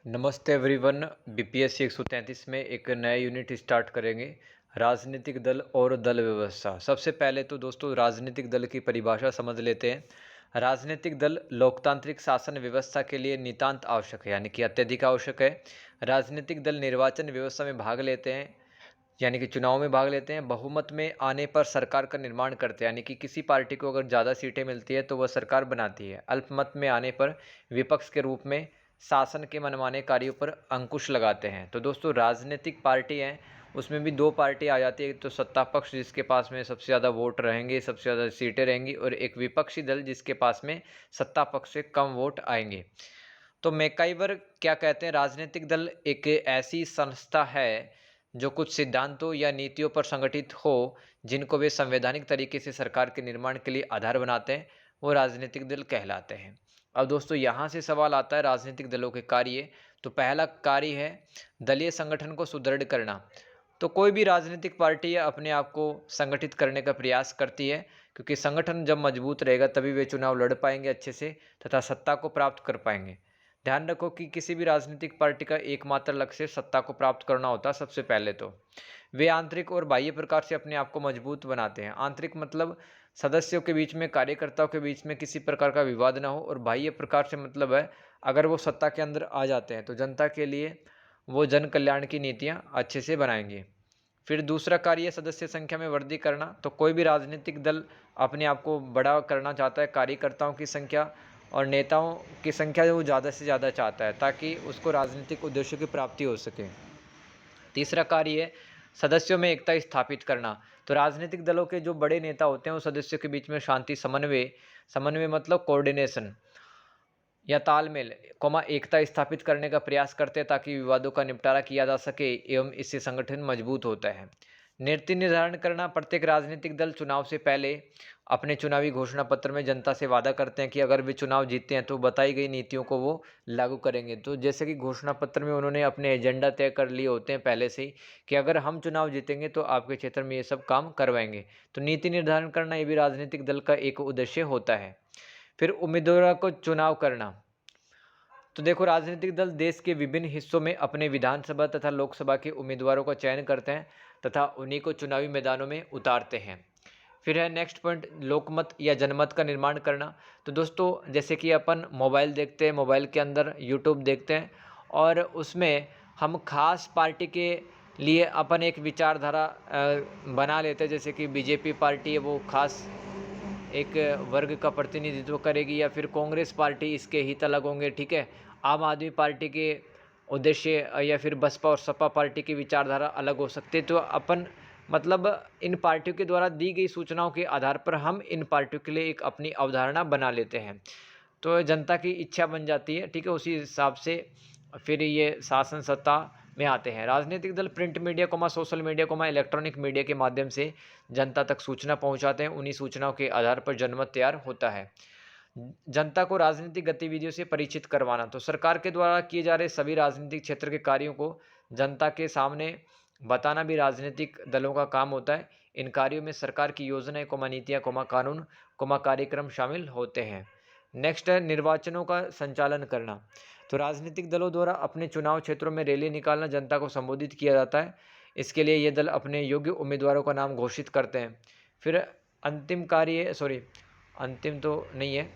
नमस्ते everyone. BPSC 133 में एक नया यूनिट स्टार्ट करेंगे, राजनीतिक दल और दल व्यवस्था। सबसे पहले तो दोस्तों राजनीतिक दल की परिभाषा समझ लेते हैं। राजनीतिक दल लोकतांत्रिक शासन व्यवस्था के लिए नितांत आवश्यक है, यानी कि अत्यधिक आवश्यक है। राजनीतिक दल निर्वाचन व्यवस्था में भाग लेते हैं, यानी कि चुनाव में भाग लेते हैं। बहुमत में आने पर सरकार का निर्माण करते हैं, यानी कि किसी पार्टी को अगर ज़्यादा सीटें मिलती है तो वह सरकार बनाती है। अल्पमत में आने पर विपक्ष के रूप में शासन के मनमाने कार्यों पर अंकुश लगाते हैं। तो दोस्तों राजनीतिक पार्टी हैं, उसमें भी दो पार्टी आ जाती है, तो सत्ता पक्ष जिसके पास में सबसे ज़्यादा वोट रहेंगे, सबसे ज़्यादा सीटें रहेंगी, और एक विपक्षी दल जिसके पास में सत्ता पक्ष से कम वोट आएंगे। तो मैकाइवर क्या कहते हैं, राजनीतिक दल एक ऐसी संस्था है जो कुछ सिद्धांतों या नीतियों पर संगठित हो, जिनको वे संवैधानिक तरीके से सरकार के निर्माण के लिए आधार बनाते हैं, वो राजनीतिक दल कहलाते हैं। अब दोस्तों यहाँ से सवाल आता है राजनीतिक दलों के कार्य। तो पहला कार्य है दलीय संगठन को सुदृढ़ करना। तो कोई भी राजनीतिक पार्टी अपने आप को संगठित करने का प्रयास करती है, क्योंकि संगठन जब मजबूत रहेगा तभी वे चुनाव लड़ पाएंगे अच्छे से तथा सत्ता को प्राप्त कर पाएंगे। ध्यान रखो कि किसी भी राजनीतिक पार्टी का एकमात्र लक्ष्य सत्ता को प्राप्त करना होता है। सबसे पहले तो वे आंतरिक और बाह्य प्रकार से अपने आप को मजबूत बनाते हैं। आंतरिक मतलब सदस्यों के बीच में, कार्यकर्ताओं के बीच में किसी प्रकार का विवाद ना हो, और बाह्य प्रकार से मतलब है अगर वो सत्ता के अंदर आ जाते हैं तो जनता के लिए वो जन कल्याण की नीतियां अच्छे से बनाएंगे। फिर दूसरा कार्य सदस्य संख्या में वृद्धि करना। तो कोई भी राजनीतिक दल अपने आप को बड़ा करना चाहता है, कार्यकर्ताओं की संख्या और नेताओं की संख्या वो ज़्यादा से ज़्यादा चाहता है, ताकि उसको राजनीतिक उद्देश्यों की प्राप्ति हो सके। तीसरा कार्य है सदस्यों में एकता स्थापित करना। तो राजनीतिक दलों के जो बड़े नेता होते हैं वो सदस्यों के बीच में शांति, समन्वय, समन्वय मतलब कोऑर्डिनेशन या तालमेल, एकता स्थापित करने का प्रयास करते हैं, ताकि विवादों का निपटारा किया जा सके एवं इससे संगठन मजबूत होता है। नीति निर्धारण करना। प्रत्येक राजनीतिक दल चुनाव से पहले अपने चुनावी घोषणा पत्र में जनता से वादा करते हैं कि अगर वे चुनाव जीतते हैं तो बताई गई नीतियों को वो लागू करेंगे। तो जैसे कि घोषणा पत्र में उन्होंने अपने एजेंडा तय कर लिए होते हैं पहले से ही, कि अगर हम चुनाव जीतेंगे तो आपके क्षेत्र में ये सब काम करवाएंगे। तो नीति निर्धारण करना ये भी राजनीतिक दल का एक उद्देश्य होता है। फिर उम्मीदवारों को चुनाव करना। तो देखो राजनीतिक दल देश के विभिन्न हिस्सों में अपने विधानसभा तथा लोकसभा के उम्मीदवारों का चयन करते हैं तथा उन्हीं को चुनावी मैदानों में उतारते हैं। फिर है नेक्स्ट पॉइंट, लोकमत या जनमत का निर्माण करना। तो दोस्तों जैसे कि अपन मोबाइल देखते हैं, मोबाइल के अंदर यूट्यूब देखते हैं, और उसमें हम खास पार्टी के लिए अपन एक विचारधारा बना लेते हैं। जैसे कि बीजेपी पार्टी है, वो खास एक वर्ग का प्रतिनिधित्व करेगी, या फिर कांग्रेस पार्टी, इसके हित अलग होंगे, ठीक है। आम आदमी पार्टी के उद्देश्य या फिर बसपा और सपा पार्टी की विचारधारा अलग हो सकती है। तो अपन मतलब इन पार्टियों के द्वारा दी गई सूचनाओं के आधार पर हम इन पार्टियों के लिए एक अपनी अवधारणा बना लेते हैं, तो जनता की इच्छा बन जाती है, ठीक है। उसी हिसाब से फिर ये शासन सत्ता में आते हैं। राजनीतिक दल print media, social media, electronic media के माध्यम से जनता तक सूचना पहुंचाते हैं। उन्हीं सूचनाओं के आधार पर जनमत तैयार होता है। जनता को राजनीतिक गतिविधियों से परिचित करवाना। तो सरकार के द्वारा किए जा रहे सभी राजनीतिक क्षेत्र के कार्यों को जनता के सामने बताना भी राजनीतिक दलों का काम होता है। इन कार्यों में सरकार की योजनाएं, नीतियां, कानून, कार्यक्रम शामिल होते हैं। नेक्स्ट है निर्वाचनों का संचालन करना। तो राजनीतिक दलों द्वारा अपने चुनाव क्षेत्रों में रैली निकालना, जनता को संबोधित किया जाता है। इसके लिए ये दल अपने योग्य उम्मीदवारों का नाम घोषित करते हैं। फिर अंतिम तो नहीं है,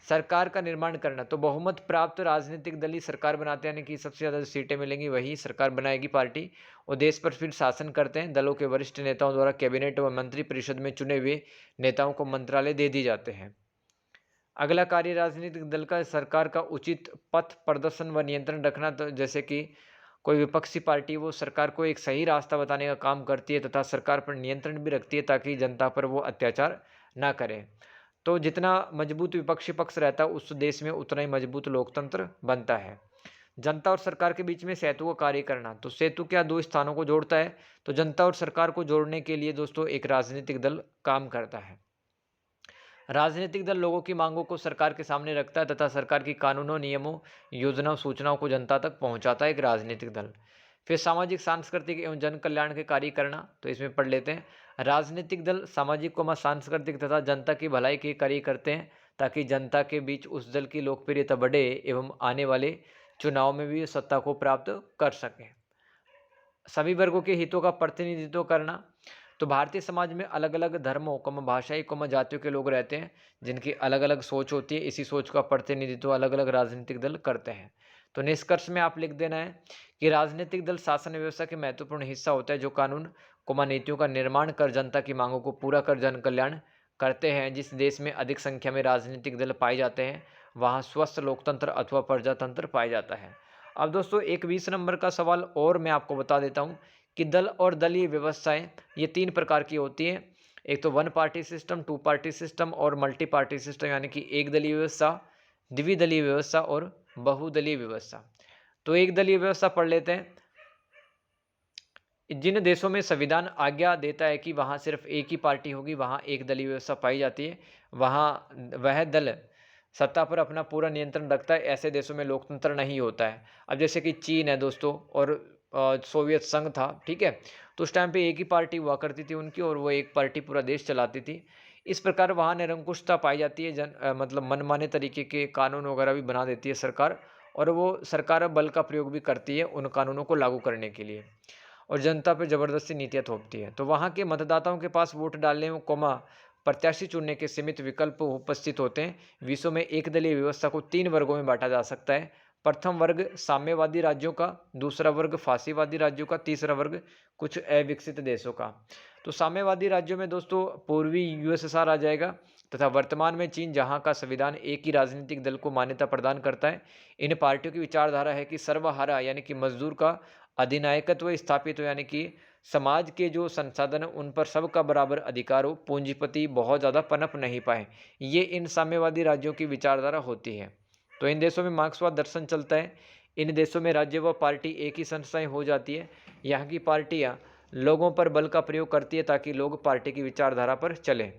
सरकार का निर्माण करना। तो बहुमत प्राप्त राजनीतिक दल ही सरकार बनाते हैं, यानी कि सबसे ज़्यादा सीटें मिलेंगी वही सरकार बनाएगी पार्टी, और देश पर फिर शासन करते हैं। दलों के वरिष्ठ नेताओं द्वारा कैबिनेट व मंत्री परिषद में चुने हुए नेताओं को मंत्रालय दे दिए जाते हैं। अगला कार्य राजनीतिक दल का सरकार का उचित पथ प्रदर्शन व नियंत्रण रखना। तो जैसे कि कोई विपक्षी पार्टी वो सरकार को एक सही रास्ता बताने का काम करती है तथा सरकार पर नियंत्रण भी रखती है, ताकि जनता पर वो अत्याचार ना करे। तो जितना मजबूत विपक्षी पक्ष रहता है उस देश में उतना ही मजबूत लोकतंत्र बनता है। जनता और सरकार के बीच में सेतु का कार्य करना। तो सेतु क्या, दो स्थानों को जोड़ता है। तो जनता और सरकार को जोड़ने के लिए दोस्तों एक राजनीतिक दल काम करता है। राजनीतिक दल लोगों की मांगों को सरकार के सामने रखता है तथा सरकार की कानूनों, नियमों, योजनाओं, सूचनाओं को जनता तक पहुंचाता है एक राजनीतिक दल। फिर सामाजिक, सांस्कृतिक एवं जन कल्याण के कार्य करना। तो इसमें पढ़ लेते हैं, राजनीतिक दल सामाजिक, सांस्कृतिक तथा जनता की भलाई के कार्य करते हैं, ताकि जनता के बीच उस दल की लोकप्रियता बढ़े एवं आने वाले चुनाव में भी सत्ता को प्राप्त कर सकें। सभी वर्गों के हितों का प्रतिनिधित्व करना। तो भारतीय समाज में अलग अलग धर्मों भाषाई जातियों के लोग रहते हैं, जिनकी अलग अलग सोच होती है। इसी सोच का प्रतिनिधित्व अलग अलग राजनीतिक दल करते हैं। तो निष्कर्ष में आप लिख देना है कि राजनीतिक दल शासन व्यवस्था के महत्वपूर्ण हिस्सा होता है, जो कानून नीतियों का निर्माण कर जनता की मांगों को पूरा कर जन कल्याण करते हैं। जिस देश में अधिक संख्या में राजनीतिक दल पाए जाते हैं, वहाँ स्वस्थ लोकतंत्र अथवा प्रजातंत्र पाया जाता है। अब दोस्तों एक 20 नंबर का सवाल और मैं आपको बता देता हूँ कि दल और दलीय व्यवस्थाएं ये 3 प्रकार की होती हैं। एक तो one party system, two party system और मल्टी पार्टी सिस्टम, यानी कि एक दलीय व्यवस्था, द्विदलीय व्यवस्था और बहुदलीय व्यवस्था। तो एक दलीय व्यवस्था पढ़ लेते हैं। जिन देशों में संविधान आज्ञा देता है कि वहाँ सिर्फ एक ही पार्टी होगी, वहाँ एक दलीय व्यवस्था पाई जाती है। वहाँ वह दल सत्ता पर अपना पूरा नियंत्रण रखता है। ऐसे देशों में लोकतंत्र नहीं होता है। अब जैसे कि चीन है दोस्तों, और सोवियत संघ था, ठीक है। तो उस टाइम पे एक ही पार्टी हुआ करती थी उनकी, और वो एक पार्टी पूरा देश चलाती थी। इस प्रकार वहाँ निरंकुशता पाई जाती है। मतलब मनमाने तरीके के कानून वगैरह भी बना देती है सरकार, और वो सरकार बल का प्रयोग भी करती है उन कानूनों को लागू करने के लिए, और जनता पर जबरदस्ती नीतियाँ थोपती है। तो वहाँ के मतदाताओं के पास वोट डालने में प्रत्याशी चुनने के सीमित विकल्प उपस्थित होते हैं। विश्व में एक दलीय व्यवस्था को 3 वर्गों में बांटा जा सकता है। प्रथम वर्ग साम्यवादी राज्यों का, दूसरा वर्ग फासीवादी राज्यों का, तीसरा वर्ग कुछ अविकसित देशों का। तो साम्यवादी राज्यों में दोस्तों पूर्वी यूएसएसआर आ जाएगा, तथा वर्तमान में चीन, जहां का संविधान एक ही राजनीतिक दल को मान्यता प्रदान करता है। इन पार्टियों की विचारधारा है कि सर्वहारा यानी कि मजदूर का अधिनायकत्व स्थापित हो, यानी कि समाज के जो संसाधन है उन पर सबका बराबर अधिकार हो, पूंजीपति बहुत ज़्यादा पनप नहीं पाए। ये इन साम्यवादी राज्यों की विचारधारा होती है। तो इन देशों में मार्क्सवाद दर्शन चलता है। इन देशों में राज्य व पार्टी एक ही संस्थाएं हो जाती है। यहाँ की पार्टियाँ लोगों पर बल का प्रयोग करती है ताकि लोग पार्टी की विचारधारा पर चलें।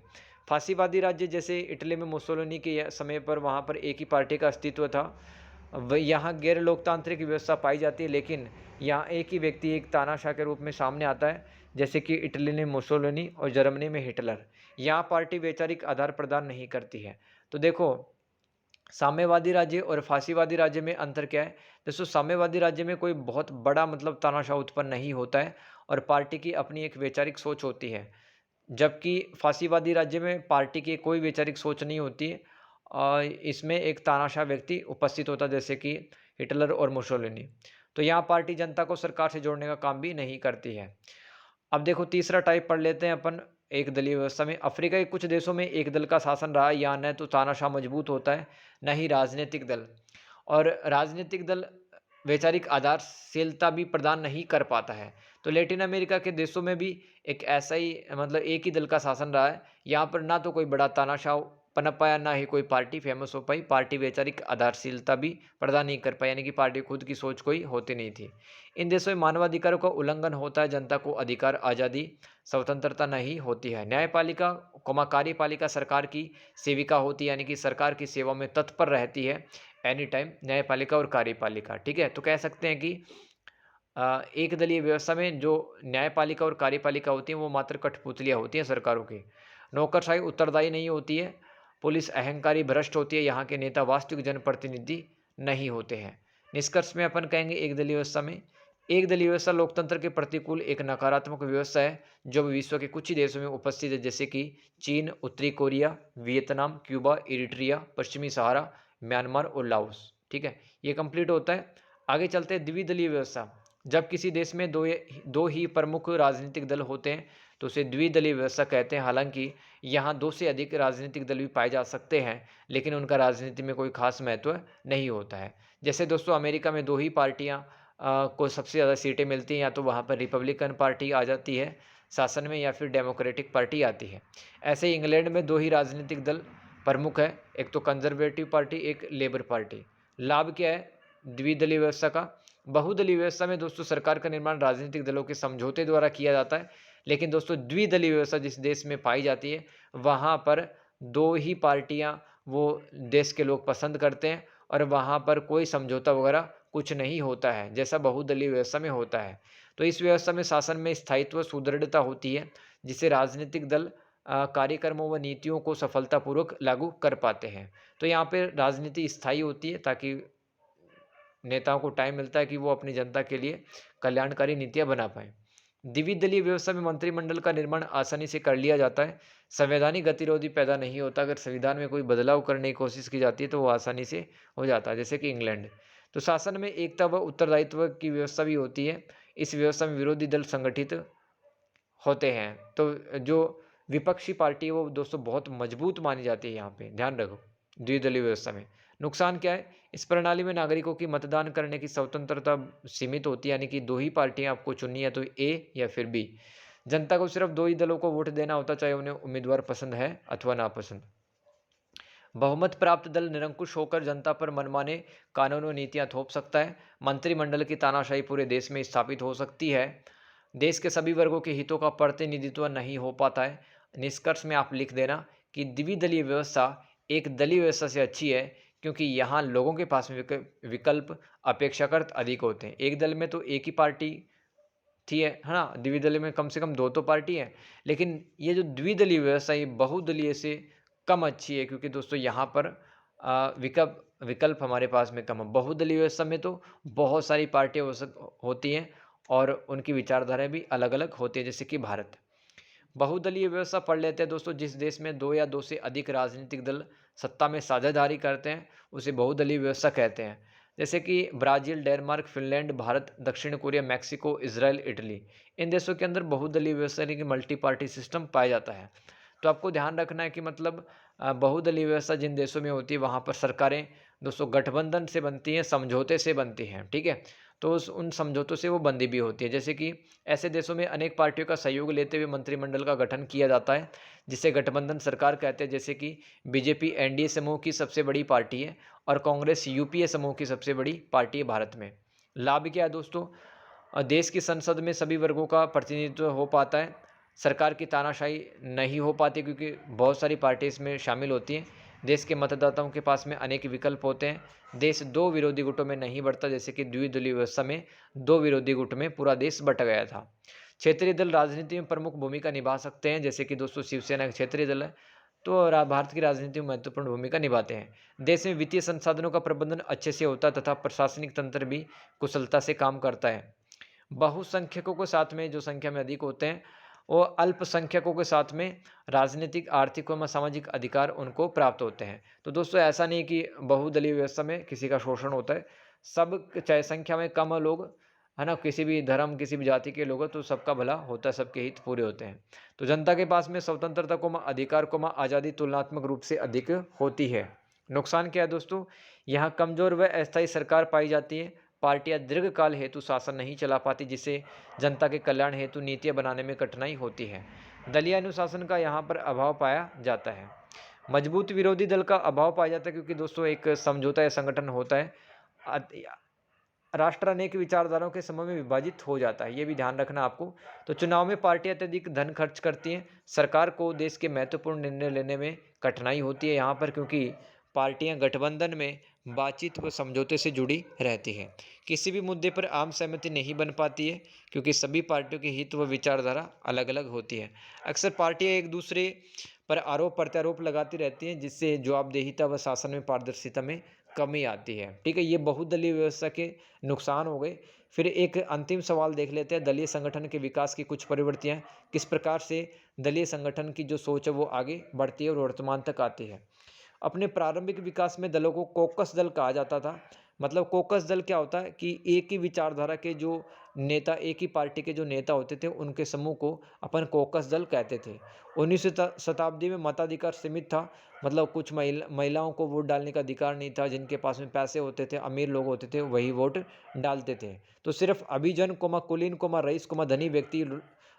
फांसीवादी राज्य जैसे इटली में मुसोलिनी के समय पर वहाँ पर एक ही पार्टी का अस्तित्व था। यहाँ गैर लोकतांत्रिक व्यवस्था पाई जाती है, लेकिन यहाँ एक ही व्यक्ति एक तानाशाह के रूप में सामने आता है, जैसे कि इटली में मुसोलिनी और जर्मनी में हिटलर। यहाँ पार्टी वैचारिक आधार प्रदान नहीं करती है। तो देखो, साम्यवादी राज्य और फांसीवादी राज्य में अंतर क्या है। दोस्तों साम्यवादी राज्य में कोई बहुत बड़ा तानाशाह उत्पन्न नहीं होता है, और पार्टी की अपनी एक वैचारिक सोच होती है। जबकि फांसीवादी राज्य में पार्टी की कोई वैचारिक सोच नहीं होती है। इसमें एक तानाशाह व्यक्ति उपस्थित होता है, जैसे कि हिटलर और मुसोलिनी। तो यहाँ पार्टी जनता को सरकार से जोड़ने का काम भी नहीं करती है। अब देखो तीसरा टाइप पढ़ लेते हैं अपन, एक दलीय व्यवस्था में। अफ्रीका के कुछ देशों में एक दल का शासन रहा है, यहाँ न तो तानाशाह मजबूत होता है, न ही राजनीतिक दल, और राजनीतिक दल वैचारिक आधारशीलता भी प्रदान नहीं कर पाता है। तो लैटिन अमेरिका के देशों में भी एक ऐसा ही एक ही दल का शासन रहा है। यहाँ पर ना तो कोई बड़ा तानाशाह पनप पाया, ना ही कोई पार्टी फेमस हो पाई। पार्टी वैचारिक आधारशीलता भी प्रदान नहीं कर पाई, यानी कि पार्टी खुद की सोच कोई होती नहीं थी। इन देशों में मानवाधिकारों का उल्लंघन होता है। जनता को अधिकार, आज़ादी, स्वतंत्रता नहीं होती है। न्यायपालिका कार्यपालिका सरकार की सेविका होती है, यानी कि सरकार की सेवा में तत्पर रहती है एनी टाइम, न्यायपालिका और कार्यपालिका, ठीक है। तो कह सकते हैं कि एक दलीय व्यवस्था में जो न्यायपालिका और कार्यपालिका होती हैं वो मात्र कठपुतलियाँ होती हैं सरकारों की। नौकरशाही उत्तरदायी नहीं होती है। पुलिस अहंकारी भ्रष्ट होती है। यहाँ के नेता वास्तविक जनप्रतिनिधि नहीं होते हैं। निष्कर्ष में अपन कहेंगे एक दलीय व्यवस्था में, एक दलीय व्यवस्था लोकतंत्र के प्रतिकूल एक नकारात्मक व्यवस्था है, जो विश्व के कुछ ही देशों में उपस्थित है, जैसे कि चीन, उत्तरी कोरिया, वियतनाम, क्यूबा, इरिट्रिया, पश्चिमी सहारा, म्यांमार और लाओस, ठीक है। ये कंप्लीट होता है। आगे चलते हैं द्विदलीय व्यवस्था। जब किसी देश में दो ही प्रमुख राजनीतिक दल होते हैं तो उसे द्विदलीय व्यवस्था कहते हैं। हालांकि यहाँ 2 से अधिक राजनीतिक दल भी पाए जा सकते हैं, लेकिन उनका राजनीति में कोई खास महत्व नहीं होता है। जैसे दोस्तों अमेरिका में 2 ही पार्टियाँ को सबसे ज़्यादा सीटें मिलती हैं, या तो वहाँ पर रिपब्लिकन पार्टी आ जाती है शासन में, या फिर डेमोक्रेटिक पार्टी आती है। ऐसे ही इंग्लैंड में 2 ही राजनीतिक दल प्रमुख है, एक तो कंजर्वेटिव पार्टी, एक लेबर पार्टी। लाभ क्या है द्विदलीय व्यवस्था का? बहुदलीय व्यवस्था में दोस्तों सरकार का निर्माण राजनीतिक दलों के समझौते द्वारा किया जाता है, लेकिन दोस्तों द्विदलीय व्यवस्था जिस देश में पाई जाती है वहाँ पर 2 ही पार्टियाँ वो देश के लोग पसंद करते हैं, और वहाँ पर कोई समझौता वगैरह कुछ नहीं होता है, जैसा बहुदलीय व्यवस्था में होता है। तो इस व्यवस्था में शासन में स्थायित्व, सुदृढ़ता होती है, जिससे राजनीतिक दल कार्यक्रमों व नीतियों को सफलतापूर्वक लागू कर पाते हैं। तो यहाँ पे राजनीति स्थायी होती है, ताकि नेताओं को टाइम मिलता है कि वो अपनी जनता के लिए कल्याणकारी नीतियाँ बना पाएँ। द्विदलीय व्यवस्था में मंत्रिमंडल का निर्माण आसानी से कर लिया जाता है। संवैधानिक गतिरोध पैदा नहीं होता। अगर संविधान में कोई बदलाव करने की कोशिश की जाती है तो वो आसानी से हो जाता है, जैसे कि इंग्लैंड। तो शासन में एकता व उत्तरदायित्व की व्यवस्था भी होती है। इस व्यवस्था में विरोधी दल संगठित होते हैं। तो जो विपक्षी पार्टी है वो दोस्तों बहुत मजबूत मानी जाती है, यहाँ पे ध्यान रखो। द्विदलीय व्यवस्था में नुकसान क्या है? इस प्रणाली में नागरिकों की मतदान करने की स्वतंत्रता सीमित होती है, यानी कि दो ही पार्टियां आपको चुननी है, तो ए या फिर बी। जनता को सिर्फ दो ही दलों को वोट देना होता, चाहे उन्हें उम्मीदवार पसंद है अथवा नापसंद। बहुमत प्राप्त दल निरंकुश होकर जनता पर मनमाने कानून और नीतियां थोप सकता है। मंत्रिमंडल की तानाशाही पूरे देश में स्थापित हो सकती है। देश के सभी वर्गों के हितों का प्रतिनिधित्व नहीं हो पाता है। निष्कर्ष में आप लिख देना कि द्विदलीय व्यवस्था एक दलीय व्यवस्था से अच्छी है, क्योंकि यहाँ लोगों के पास में विकल्प अपेक्षाकृत अधिक होते हैं। एक दल में तो एक ही पार्टी थी है ना, द्विदलीय में कम से कम दो तो पार्टी है। लेकिन ये जो द्विदलीय व्यवस्था ये बहुदलीय से कम अच्छी है, क्योंकि दोस्तों यहाँ पर विकल्प विकल्प हमारे पास में कम है। बहुदलीय व्यवस्था में तो बहुत सारी पार्टियाँ होती हैं और उनकी विचारधाराएं भी अलग अलग होती है, जैसे कि भारत। बहुदलीय व्यवस्था पढ़ लेते हैं दोस्तों। जिस देश में दो या दो से अधिक राजनीतिक दल सत्ता में साझेदारी करते हैं उसे बहुदलीय व्यवस्था कहते हैं, जैसे कि ब्राज़ील, डेनमार्क, फिनलैंड, भारत, दक्षिण कोरिया, मैक्सिको, इजराइल, इटली। इन देशों के अंदर बहुदलीय व्यवस्था यानी कि मल्टी पार्टी सिस्टम पाया जाता है। तो आपको ध्यान रखना है कि मतलब बहुदलीय व्यवस्था जिन देशों में होती है वहाँ पर सरकारें दोस्तों गठबंधन से बनती हैं, समझौते से बनती हैं, ठीक है। तो उन समझौतों से वो बंदी भी होती है। जैसे कि ऐसे देशों में अनेक पार्टियों का सहयोग लेते हुए मंत्रिमंडल का गठन किया जाता है, जिसे गठबंधन सरकार कहते हैं। जैसे कि बीजेपी एनडीए समूह की सबसे बड़ी पार्टी है और कांग्रेस यूपीए समूह की सबसे बड़ी पार्टी है भारत में। लाभ क्या है दोस्तों? देश की संसद में सभी वर्गों का प्रतिनिधित्व हो पाता है। सरकार की तानाशाही नहीं हो पाती, क्योंकि बहुत सारी पार्टी इसमें शामिल होती हैं। देश के मतदाताओं के पास में अनेक विकल्प होते हैं। देश दो विरोधी गुटों में नहीं बढ़ता, जैसे कि द्विदलीय व्यवस्था में दो विरोधी गुट में पूरा देश बट गया था। क्षेत्रीय दल राजनीति में प्रमुख भूमिका निभा सकते हैं, जैसे कि दोस्तों शिवसेना एक क्षेत्रीय दल है, तो भारत की राजनीति में महत्वपूर्ण भूमिका निभाते हैं। देश में वित्तीय संसाधनों का प्रबंधन अच्छे से होता है तथा प्रशासनिक तंत्र भी कुशलता से काम करता है। बहुसंख्यकों के साथ में, जो संख्या में अधिक होते हैं, वो अल्पसंख्यकों के साथ में राजनीतिक, आर्थिक व सामाजिक अधिकार उनको प्राप्त होते हैं। तो दोस्तों ऐसा नहीं कि बहुदलीय व्यवस्था में किसी का शोषण होता है। सब चाहे संख्या में कम लोग है ना, किसी भी धर्म, किसी भी जाति के लोग, तो सबका भला होता है, सबके हित पूरे होते हैं। तो जनता के पास में स्वतंत्रता को अधिकार को आज़ादी तुलनात्मक रूप से अधिक होती है। नुकसान क्या है दोस्तों? यहाँ कमजोर व अस्थायी सरकार पाई जाती है। पार्टियां दीर्घकाल हेतु शासन नहीं चला पाती, जिससे जनता के कल्याण हेतु नीतियां बनाने में कठिनाई होती है। दलीय अनुशासन का यहाँ पर अभाव पाया जाता है। मजबूत विरोधी दल का अभाव पाया जाता है, क्योंकि दोस्तों एक समझौता या संगठन होता है। राष्ट्र अनेक विचारधाराओं के समूह में विभाजित हो जाता है, ये भी ध्यान रखना आपको। तो चुनाव में पार्टियां अत्यधिक धन खर्च करती हैं। सरकार को देश के महत्वपूर्ण निर्णय लेने में कठिनाई होती है यहाँ पर, क्योंकि पार्टियां गठबंधन में बातचीत व समझौते से जुड़ी रहती हैं। किसी भी मुद्दे पर आम सहमति नहीं बन पाती है, क्योंकि सभी पार्टियों के हित व विचारधारा अलग अलग होती है। अक्सर पार्टियां एक दूसरे पर आरोप प्रत्यारोप लगाती रहती हैं, जिससे जवाबदेहिता व शासन में पारदर्शिता में कमी आती है। ठीक है, ये बहुदलीय व्यवस्था के नुकसान हो गए। फिर एक अंतिम सवाल देख लेते हैं, दलीय संगठन के विकास की कुछ प्रवृत्तियां, किस प्रकार से दलीय संगठन की जो सोच है वो आगे बढ़ती है और वर्तमान तक आती है। अपने प्रारंभिक विकास में दलों को कॉकस दल कहा जाता था। मतलब कॉकस दल क्या होता है कि एक ही विचारधारा के जो नेता, एक ही पार्टी के जो नेता होते थे, उनके समूह को अपन कॉकस दल कहते थे। 19वीं शताब्दी में मताधिकार सीमित था। मतलब कुछ महिलाओं को वोट डालने का अधिकार नहीं था। जिनके पास में पैसे होते थे, अमीर लोग होते थे, वही वोट डालते थे। तो सिर्फ अभिजन कुलीन रईस धनी व्यक्ति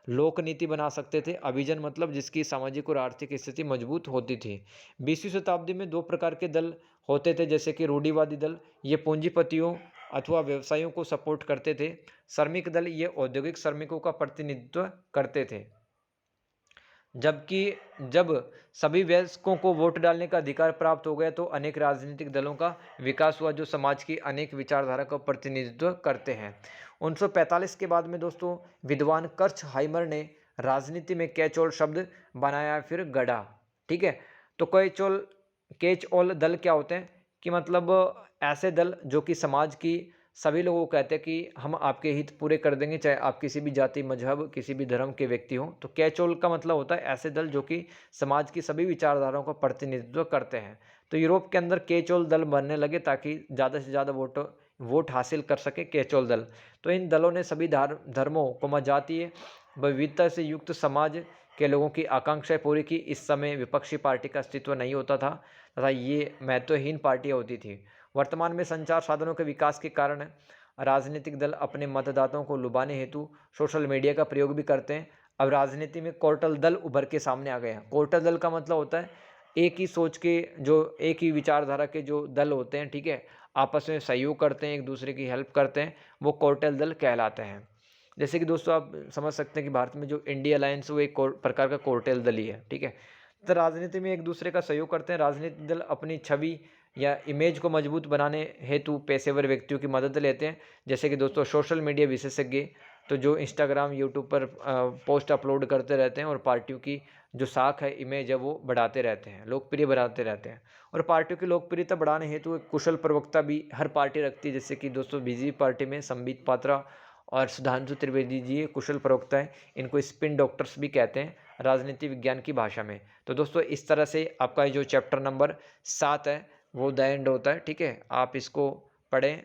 लोक नीति बना सकते थे। अभिजन मतलब जिसकी सामाजिक और आर्थिक स्थिति मजबूत होती थी। 20वीं शताब्दी में दो प्रकार के दल होते थे, जैसे कि रूढ़िवादी दल, ये पूंजीपतियों अथवा व्यवसायियों को सपोर्ट करते थे। श्रमिक दल, ये औद्योगिक श्रमिकों का प्रतिनिधित्व करते थे। जबकि जब सभी वयस्कों को वोट डालने का अधिकार प्राप्त हो गया, तो अनेक राजनीतिक दलों का विकास हुआ, जो समाज की अनेक विचारधारा का प्रतिनिधित्व करते हैं। 1945 के बाद में दोस्तों विद्वान कर्चहाइमर ने राजनीति में कैच ऑल शब्द बनाया, फिर गढ़ा। ठीक है, तो कैच ऑल दल क्या होते हैं? कि मतलब ऐसे दल जो कि समाज की सभी लोगों को कहते हैं कि हम आपके हित पूरे कर देंगे, चाहे आप किसी भी जाति, मजहब, किसी भी धर्म के व्यक्ति हों। तो कैचोल का मतलब होता है ऐसे दल जो कि समाज की सभी विचारधाराओं का प्रतिनिधित्व करते हैं। तो यूरोप के अंदर केचोल दल बनने लगे ताकि ज़्यादा से ज़्यादा वोट हासिल कर सके केचोल दल। तो इन दलों ने सभी धर्मों जातीय विविधता से युक्त समाज के लोगों की आकांक्षाएं पूरी की। इस समय विपक्षी पार्टी का अस्तित्व नहीं होता था तथा ये महत्वहीन पार्टियां होती थी। वर्तमान में संचार साधनों के विकास के कारण राजनीतिक दल अपने मतदाताओं को लुभाने हेतु सोशल मीडिया का प्रयोग भी करते हैं। अब राजनीति में कोर्टल दल उभर के सामने आ गए हैं। कोर्टल दल का मतलब होता है एक ही सोच के, जो एक ही विचारधारा के जो दल होते हैं, ठीक है, आपस में सहयोग करते हैं, एक दूसरे की हेल्प करते हैं, वो कोर्टल दल कहलाते हैं। जैसे कि दोस्तों आप समझ सकते हैं कि भारत में जो इंडिया अलायंस वो एक प्रकार का कोर्टेल दल ही है, ठीक है। तो राजनीति में एक दूसरे का सहयोग करते हैं। राजनीतिक दल अपनी छवि या इमेज को मजबूत बनाने हेतु पेशेवर व्यक्तियों की मदद लेते हैं। जैसे कि दोस्तों सोशल मीडिया विशेषज्ञ, तो जो इंस्टाग्राम, यूट्यूब पर पोस्ट अपलोड करते रहते हैं और पार्टियों की जो साख है, इमेज है, वो बढ़ाते रहते हैं, लोकप्रिय बनाते रहते हैं। और पार्टियों की लोकप्रियता बढ़ाने हेतु एक कुशल प्रवक्ता भी हर पार्टी रखती है। जैसे कि दोस्तों बीजेपी पार्टी में संबित पात्रा और सुधांशु त्रिवेदी जी ये कुशल प्रवक्ता है। इनको स्पिन डॉक्टर्स भी कहते हैं राजनीति विज्ञान की भाषा में। तो दोस्तों इस तरह से आपका जो चैप्टर नंबर 7 है वो द एंड होता है, ठीक है। आप इसको पढ़ें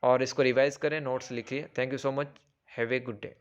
और इसको रिवाइज करें, नोट्स लिखिए। Thank you so much. Have a good day.